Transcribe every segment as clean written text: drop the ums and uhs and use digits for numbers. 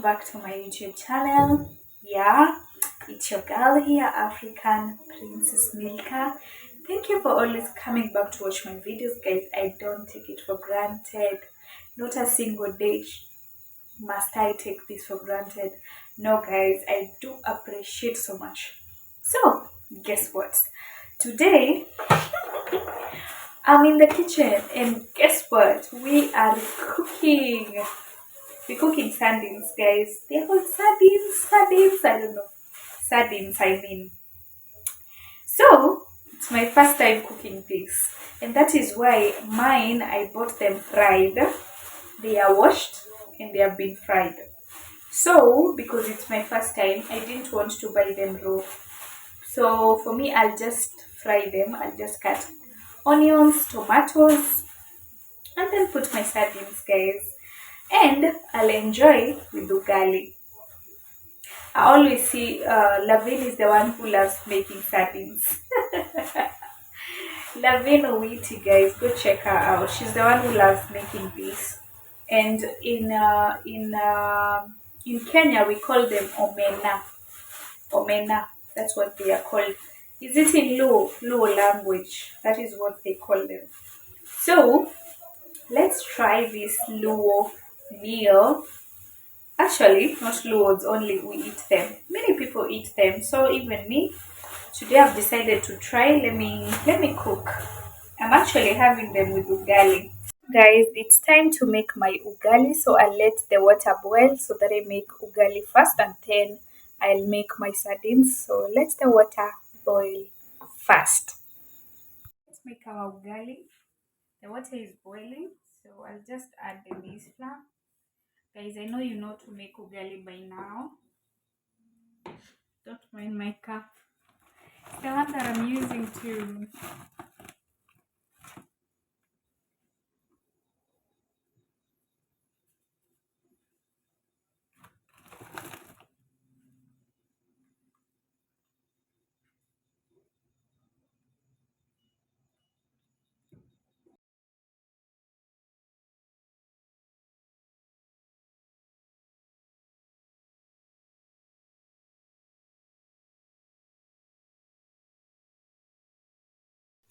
back to my YouTube channel. Yeah, it's your girl here, African Princess Milka. Thank you for always coming back to watch my videos, guys. I don't take it for granted. Not a single day must I take this for granted. No, guys, I do appreciate so much. So, guess what? Today, I'm in the kitchen, and guess what? We are cooking. We're cooking sardines, guys. They're called sardines. I don't know. Sardines, I mean. So, it's my first time cooking this. And that is why mine, I bought them fried. They are washed and they have been fried. So, because it's my first time, I didn't want to buy them raw. So, for me, I'll just fry them. I'll just cut onions, tomatoes, and then put my sardines, guys. And I'll enjoy with ugali. I always see Lavin is the one who loves making sardines. Lavin Owiti, guys, go check her out. She's the one who loves making this. And in Kenya we call them omena. Omena, that's what they are called. Is it in Luo language? That is what they call them. So let's try this Luo meal. Actually, not Luos only, we eat them. Many people eat them, so even me. Today I've decided to try. Let me cook. I'm actually having them with ugali. Guys, it's time to make my ugali, so I'll let the water boil so that I make ugali first and then I'll make my sardines. So let the water boil first. Let's make our ugali. The water is boiling, so I'll just add the maize flour. Guys, I know you know to make ugali by now. Don't mind my cup. It's the one that I'm using to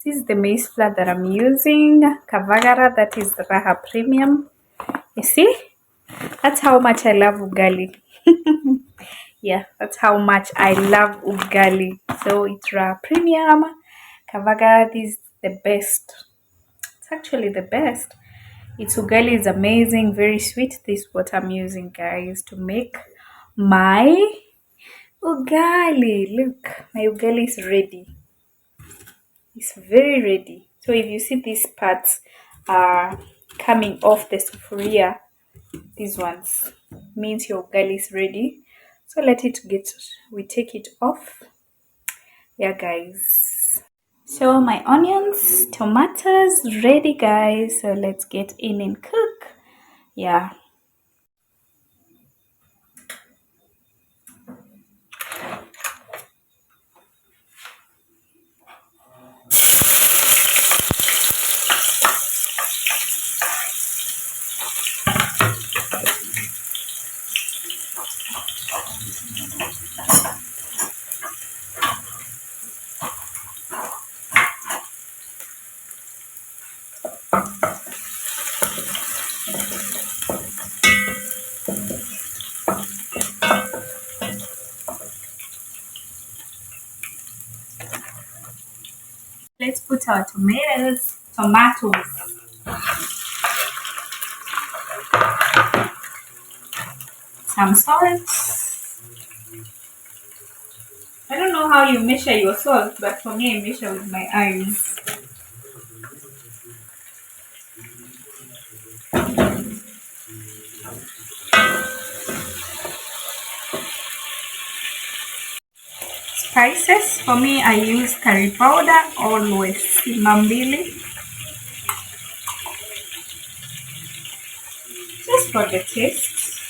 this is the maize flour that I'm using. Kavagara, that is Raha Premium. You see? That's how much I love ugali. Yeah, that's how much I love ugali. So it's Raha Premium. Kavagara is the best. It's actually the best. Its ugali is amazing, very sweet. This is what I'm using, guys, to make my ugali. Look, my ugali is ready. It's very ready. So if you see these parts are coming off the sufuria, these ones means your ugali is ready. So let it get, we take it off. Yeah, guys. So my onions, tomatoes ready, guys. So let's get in and cook. Yeah. Let's put our tomatoes, some salt. I don't know how you measure your salt, but for me, I measure with my eyes. Spices, for me, I use curry powder, always mambili, just for the taste.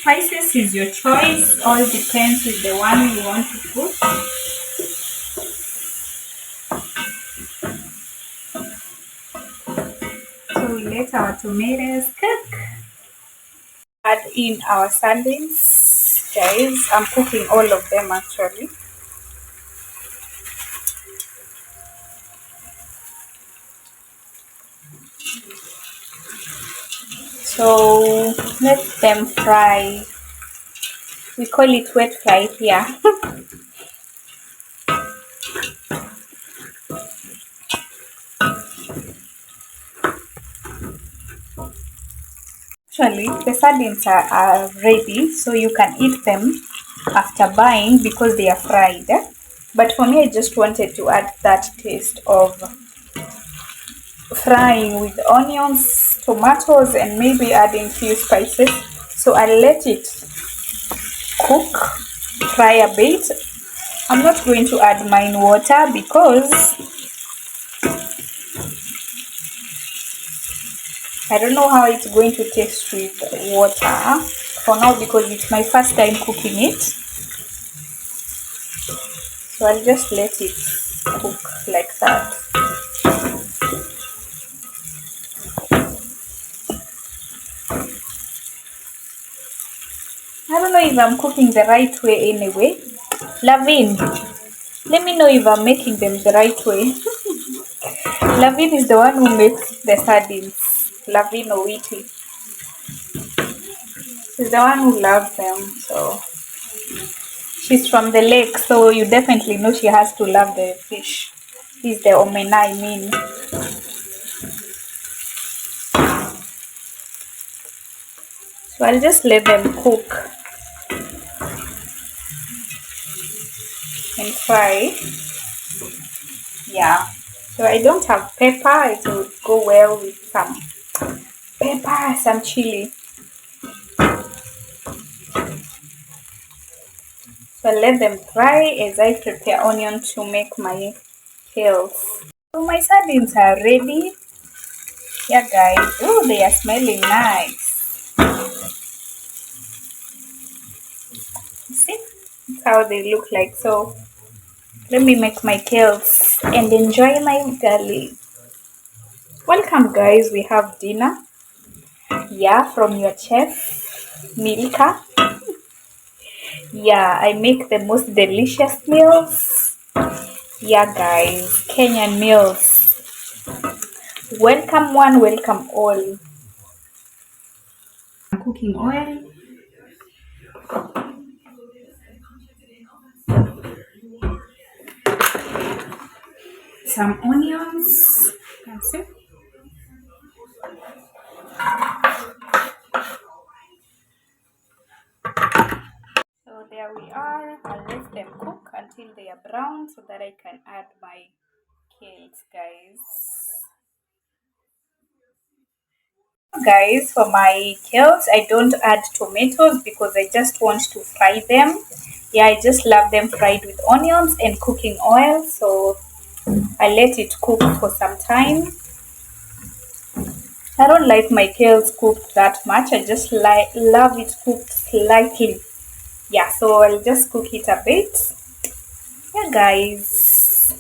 Spices is your choice, all depends with the one you want to put. So we let our tomatoes cook. Add in our sardines, guys. I'm cooking all of them actually. So let them fry. We call it wet fry here. Actually, the sardines are ready, so you can eat them after buying because they are fried. But for me, I just wanted to add that taste of frying with onions, tomatoes, and maybe adding few spices. So I let it cook, fry a bit. I'm not going to add mine water because I don't know how it's going to taste with water for now because it's my first time cooking it. So I'll just let it cook like that. I don't know if I'm cooking the right way anyway. Lavin, let me know if I'm making them the right way. Lavin is the one who makes the sardines. Lavin or Witty. She's the one who loves them. So she's from the lake, so you definitely know she has to love the fish. He's the Omena, I mean. So I'll just let them cook and fry. Yeah. So I don't have pepper. It would go well with some pepper, some chili. So I'll let them fry as I prepare onion to make my kales. So my sardines are ready. Yeah, guys. Oh, they are smelling nice. You see? That's how they look like. So let me make my kales and enjoy my ugali. Welcome, guys. We have dinner. Yeah, from your chef, Milka. Yeah, I make the most delicious meals. Yeah, guys, Kenyan meals. Welcome one, welcome all. Cooking oil, some onions. That's it. So there we are. I'll let them cook until they are brown so that I can add my kales, guys. Guys, for my kales, I don't add tomatoes because I just want to fry them. Yeah, I just love them fried with onions and cooking oil. So I let it cook for some time. I don't like my kales cooked that much. I just love it cooked slightly. Yeah, so I'll just cook it a bit. Yeah, guys.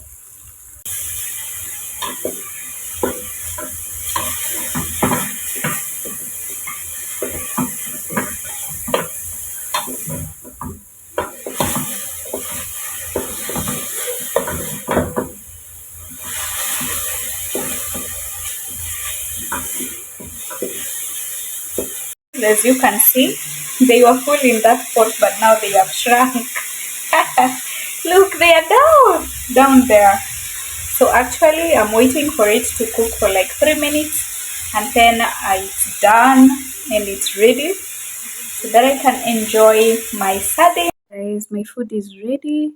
As you can see, they were full in that pot, but now they have shrunk. Look, they are down there. So actually, I'm waiting for it to cook for like 3 minutes, and then it's done and it's ready, so that I can enjoy my sardine. Guys, my food is ready.